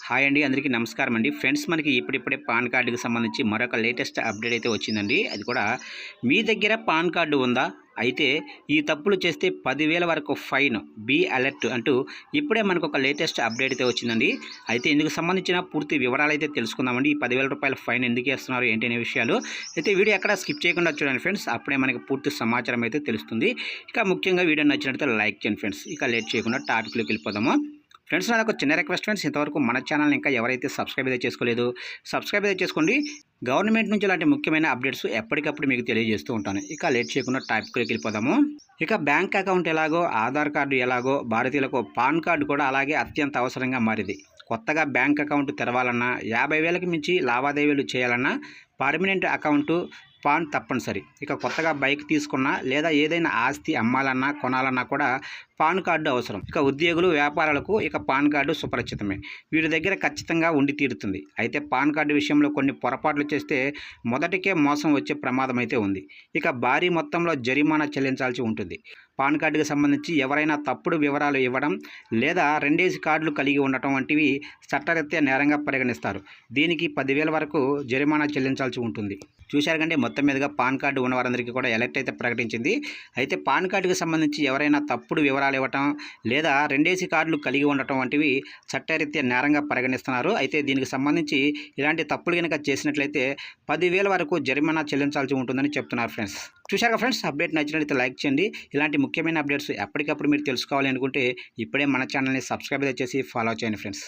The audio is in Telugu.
హాయ్ అండి, అందరికీ నమస్కారం అండి. ఫ్రెండ్స్, మనకి ఇప్పుడిప్పుడే పాన్ కార్డుకి సంబంధించి మరొక లేటెస్ట్ అప్డేట్ అయితే వచ్చిందండి. అది కూడా మీ దగ్గర పాన్ కార్డు ఉందా? అయితే ఈ తప్పులు చేస్తే 10,000 వరకు ఫైన్, బీ అలర్ట్ అంటూ ఇప్పుడే మనకు ఒక లేటెస్ట్ అప్డేట్ అయితే వచ్చిందండి. అయితే ఇందుకు సంబంధించిన పూర్తి వివరాలు అయితే తెలుసుకుందామండి. ఈ 10,000 రూపాయల ఫైన్ ఎందుకు వేస్తున్నారు ఏంటి అనే విషయాలు అయితే వీడియో ఎక్కడ స్కిప్ చేయకుండా చూడండి ఫ్రెండ్స్. అప్పుడే మనకి పూర్తి సమాచారం అయితే తెలుస్తుంది. ఇక ముఖ్యంగా వీడియో నచ్చినట్లయితే లైక్ చేయండి ఫ్రెండ్స్. ఇక లేట్ చేయకుండా టాపిక్లోకి వెళ్ళిపోదాము. ఫ్రెండ్స్, నాది ఒక చిన్న రిక్వెస్ట్ ఫ్రెండ్స్, ఇంతవరకు మన ఛానల్ని ఇంకా ఎవరైతే సబ్స్క్రైబ్ అయితే చేసుకోలేదు సబ్స్క్రైబ్ అయితే చేసుకోండి. గవర్నమెంట్ నుంచి ఇలాంటి ముఖ్యమైన అప్డేట్స్ ఎప్పటికప్పుడు మీకు తెలియజేస్తూ ఉంటాను. ఇక లేట్ చేయకుండా టాపిక్లోకి వెళ్ళిపోదాము. ఇక బ్యాంక్ అకౌంట్ ఎలాగో, ఆధార్ కార్డు ఎలాగో, భారతీయులకు పాన్ కార్డు కూడా అలాగే అత్యంత అవసరంగా మారింది. కొత్తగా బ్యాంక్ అకౌంట్ తెరవాలన్నా, 50,000కి మించి లావాదేవీలు చేయాలన్నా పర్మనెంట్ అకౌంటు పాన్ తప్పనిసరి. ఇక కొత్తగా బైక్ తీసుకున్నా లేదా ఏదైనా ఆస్తి అమ్మాలన్నా కొనాలన్నా కూడా పాన్ కార్డు అవసరం. ఇక ఉద్యోగులు, వ్యాపారాలకు ఇక పాన్ కార్డు సుపరిచితమే. వీరి దగ్గర ఖచ్చితంగా ఉండి తీరుతుంది. అయితే పాన్ కార్డు విషయంలో కొన్ని పొరపాట్లు చేస్తే మొదటికే మోసం వచ్చే ప్రమాదం అయితే ఉంది. ఇక భారీ మొత్తంలో జరిమానా చెల్లించాల్సి ఉంటుంది. పాన్ కార్డుకి సంబంధించి ఎవరైనా తప్పుడు వివరాలు ఇవ్వడం లేదా రెండేసి కార్డులు కలిగి ఉండటం వంటివి చట్టరీత్యా నేరంగా పరిగణిస్తారు. దీనికి 10,000 వరకు జరిమానా చెల్లించాల్సి ఉంటుంది. చూశారు కంటే మొత్తం మీదుగా పాన్ కార్డు ఉన్న వారందరికీ కూడా ఎలర్ట్ అయితే ప్రకటించింది. అయితే పాన్ కార్డుకి సంబంధించి ఎవరైనా తప్పుడు వివరాలు ఇవ్వటం లేదా రెండేసి కార్డులు కలిగి ఉండటం వంటివి చట్టరీత్యా నేరంగా పరిగణిస్తున్నారు. అయితే దీనికి సంబంధించి ఇలాంటి తప్పులు కనుక చేసినట్లయితే 10,000 వరకు జరిమానా చెల్లించాల్సి ఉంటుందని చెప్తున్నారు ఫ్రెండ్స్. చూశారు ఫ్రెండ్స్, అప్డేట్ నచ్చినట్లయితే లైక్ చేయండి. ఇలాంటి ముఖ్యమైన అప్డేట్స్ ఎప్పటికప్పుడు మీరు తెలుసుకోవాలి అనుకుంటే ఇప్పుడే మన ఛానల్ని సబ్స్క్రైబ్ చేసి ఫాలో చేయండి ఫ్రెండ్స్.